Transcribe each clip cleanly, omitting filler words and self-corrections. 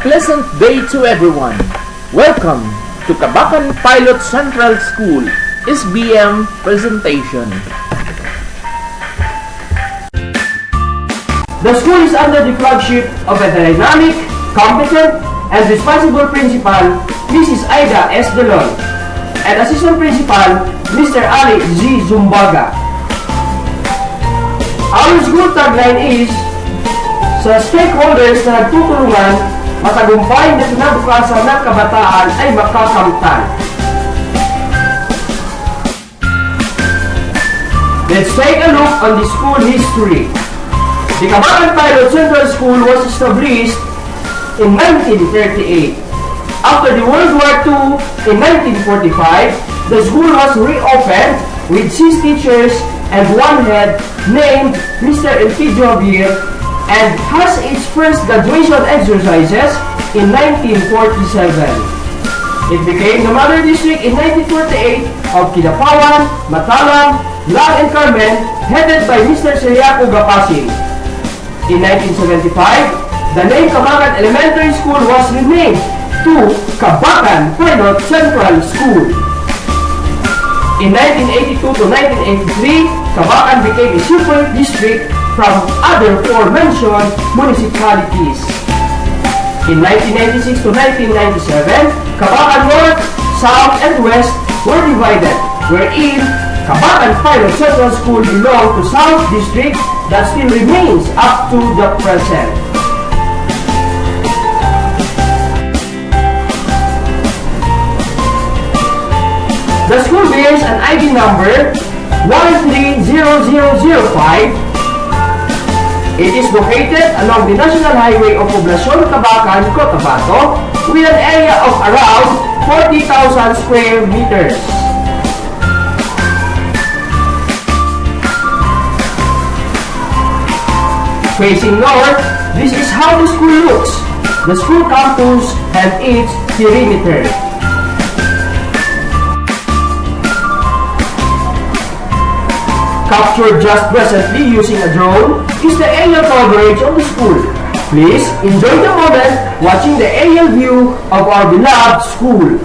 pleasant day to everyone. Welcome to Kabacan Pilot Central School SBM presentation. The school is under the flagship of a dynamic, competent, and responsible principal, Mrs. Aida S. Delon, and assistant principal, Mr. Ali Z. Zumbaga. Our school tagline is, sa stakeholders na nagtutulungan, matagumpay na kinabukasan ng kabataan ay makakamtan. Let's take a look on the school history. The Kabacan Pilot Central School was established in 1938. After the World War II in 1945, the school was reopened with 6 teachers and 1 head named Mr. Elpidio Javier, and has its first graduation exercises in 1947. It became the mother district in 1948 of Kidapawan, Matalang, Lang and Carmen, headed by Mr. Seriaco Gapasin. In 1975, the name Kabacan Elementary School was renamed to Kabacan Pilot Central School. In 1982 to 1983, Kabacan became a separate district from other forementioned municipalities. In 1996 to 1997, Kabacan North, South, and West were divided, wherein Kabacan Pilot Central School belonged to South District that still remains up to the present. The school bears an ID number 130005. It is located along the National Highway of Poblacion, Kabacan, Cotabato, with an area of around 40,000 square meters. Facing north, this is how the school looks. The school campus and its perimeter. Captured just presently using a drone is the aerial coverage of the school. Please enjoy the moment watching the aerial view of our beloved school.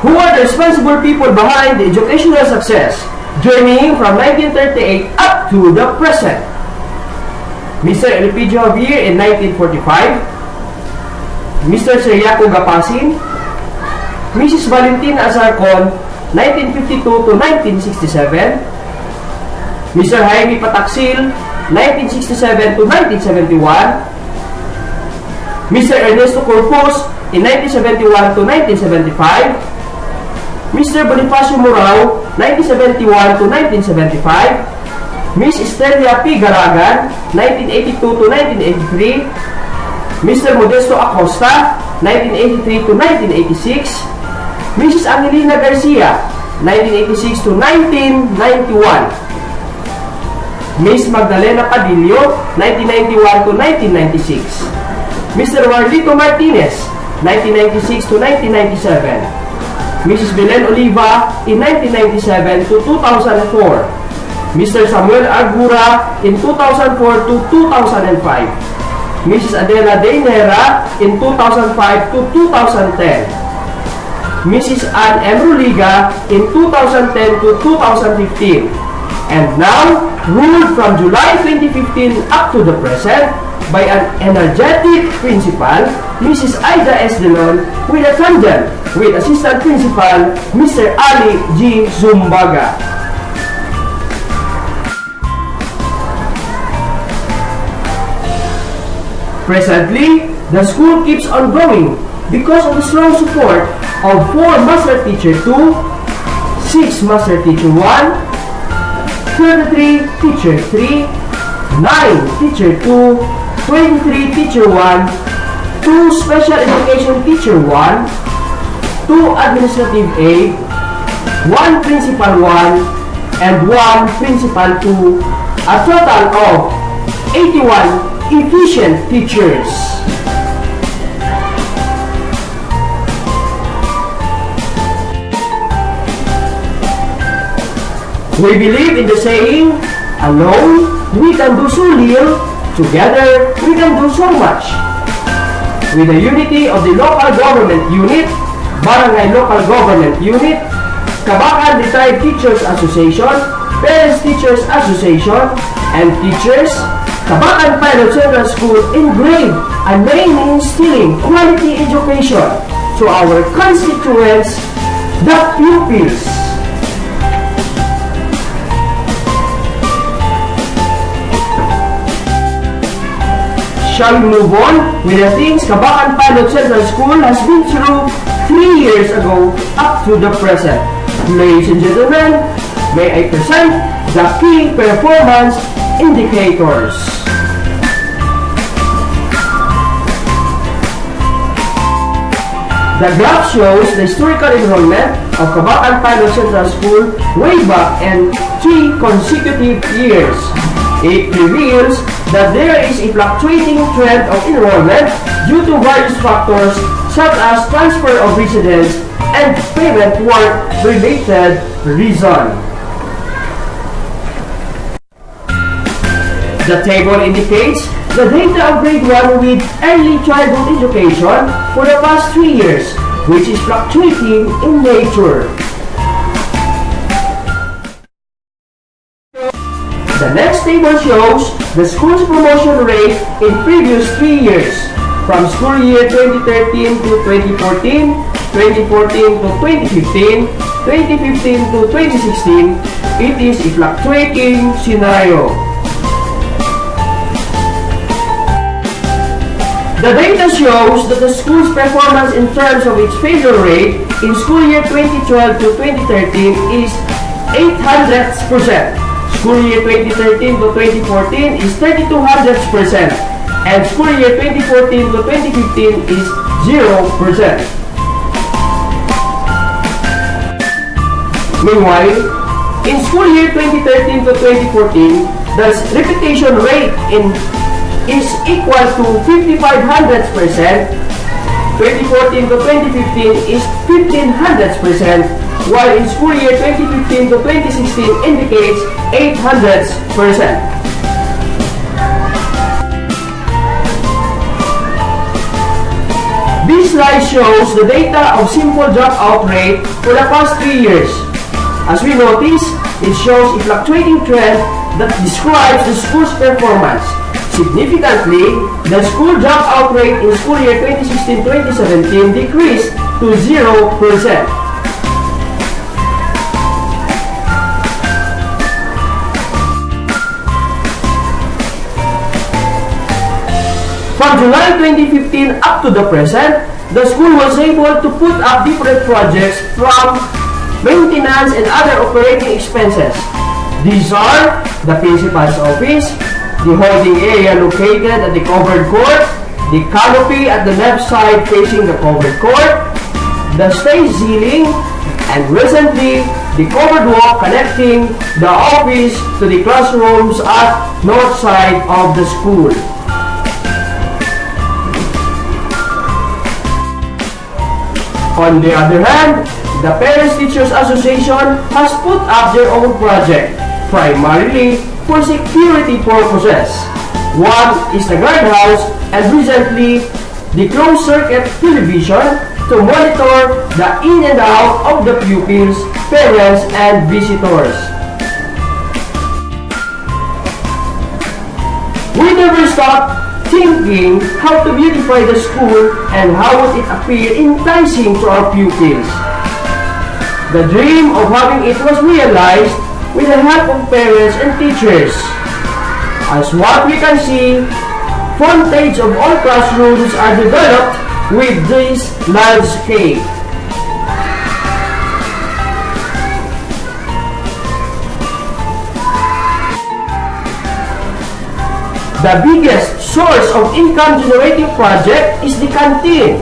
Who are the responsible people behind the educational success, journeying from 1938 up to the present? Mr. Elpidio Javier in 1945, Mr. Seriaco Gapasin, Mrs. Valentina Azarcon, 1952 to 1967, Mr. Jaime Pataksil, 1967 to 1971, Mr. Ernesto Corpus in 1971 to 1975, Mr. Bonifacio Morao, 1971 to 1975, Miss Estelia P. Garagan, 1982 to 1983, Mr. Modesto Acosta, 1983 to 1986, Mrs. Angelina Garcia, 1986 to 1991, Miss Magdalena Padillo, 1991 to 1996, Mr. Warlito Martinez, 1996 to 1997, Mrs. Belen Oliva in 1997 to 2004, Mr. Samuel Argura in 2004 to 2005, Mrs. Adela Deynera in 2005 to 2010, Mrs. Ann M. Ruliga in 2010 to 2015, and now ruled from July 2015 up to the present by an energetic principal, Mrs. Aida S. Delon, with a tandem with Assistant Principal, Mr. Ali G. Zumbaga. Presently, the school keeps on growing because of the strong support of 4 Master Teacher 2, 6 Master Teacher 1, 33 Teacher 3, 9 Teacher 2, 23 Teacher 1, 2 Special Education Teacher 1, 2 Administrative Aid, 1 Principal 1, and 1 Principal 2, a total of 81 efficient teachers. We believe in the saying, alone we can do so little, together we can do so much. With the unity of the local government unit, Barangay Local Government Unit, Kabacan Retired Teachers Association, Parents Teachers Association, and teachers, Kabacan Pilot Central School engraved a name instilling quality education to our constituents, the pupils. Shall we move on with the things Kabacan Pilot Central School has been through 3 years ago up to the present? Ladies and gentlemen, may I present the key performance indicators. The graph shows the historical enrollment of Kabacan Pilot Central School way back in 3 consecutive years. It reveals that there is a fluctuating trend of enrollment due to various factors such as transfer of residents and payment work-related reason. The table indicates the data of grade 1 with early childhood education for the past 3 years, which is fluctuating in nature. The next table shows the school's promotion rate in previous 3 years, from school year 2013 to 2014, 2014 to 2015, 2015 to 2016. It is a fluctuating scenario. The data shows that the school's performance in terms of its failure rate in school year 2012 to 2013 is 800%. School year 2013 to 2014 is 3200%, and school year 2014 to 2015 is 0%. Meanwhile, in school year 2013 to 2014, the repetition rate is equal to 5500%. 2014 to 2015 is 1500%, while in school year 2015 to 2016 indicates 800%. This slide shows the data of simple dropout rate for the past 3 years. As we notice, it shows a fluctuating trend that describes the school's performance. Significantly, the school dropout rate in school year 2016-2017 decreased to 0%. From July 2015 up to the present, the school was able to put up different projects from maintenance and other operating expenses. These are the principal's office, the holding area located at the covered court, the canopy at the left side facing the covered court, the stage ceiling, and recently, the covered walk connecting the office to the classrooms at north side of the school. On the other hand, the Parents Teachers Association has put up their own project, primarily for security purposes. One is the guardhouse, and recently, the closed-circuit television to monitor the in and out of the pupils, parents, and visitors. we never stop thinking how to beautify the school and how would it appear enticing to our pupils. The dream of having it was realized with the help of parents and teachers. As what we can see, frontage of all classrooms are developed with this landscape. The biggest source of income-generating project is the canteen.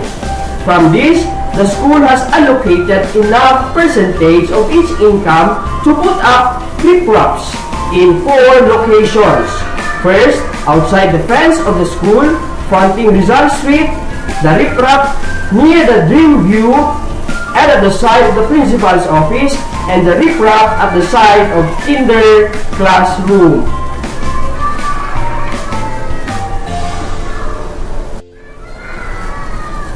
From this, the school has allocated enough percentage of its income to put up flip-flops in 4 locations. First, outside the fence of the school, fronting Rizal Street, the riprap near the Dream View, and at the side of the principal's office, and the riprap at the side of kinder classroom.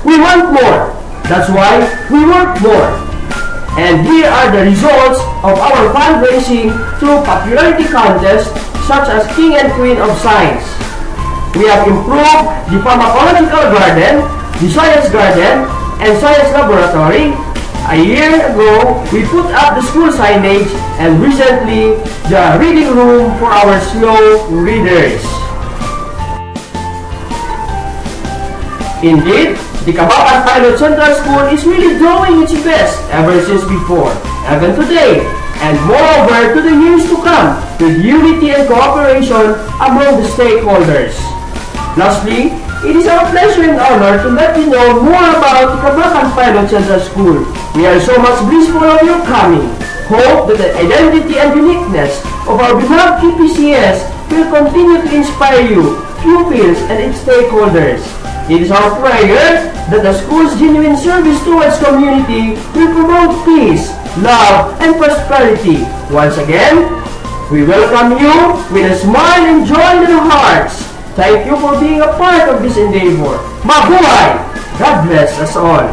We want more. That's why we work more. And here are the results of our fundraising through popularity contests such as King and Queen of Science. We have improved the pharmacological garden, the science garden, and science laboratory. A year ago, we put up the school signage and recently the reading room for our slow readers. Indeed, the Kabacan Pilot Central School is really doing its best ever since before, even today, and moreover to the years to come, with unity and cooperation among the stakeholders. Lastly, it is our pleasure and honor to let you know more about the Kabacan Pilot Central School. We are so much blissful of your coming. Hope that the identity and uniqueness of our beloved KPCS will continue to inspire you, pupils, and its stakeholders. It is our prayer that the school's genuine service towards community will promote peace, love, and prosperity. Once again, we welcome you with a smile and joy in our hearts. Thank you for being a part of this endeavor. Mabuhay! God bless us all.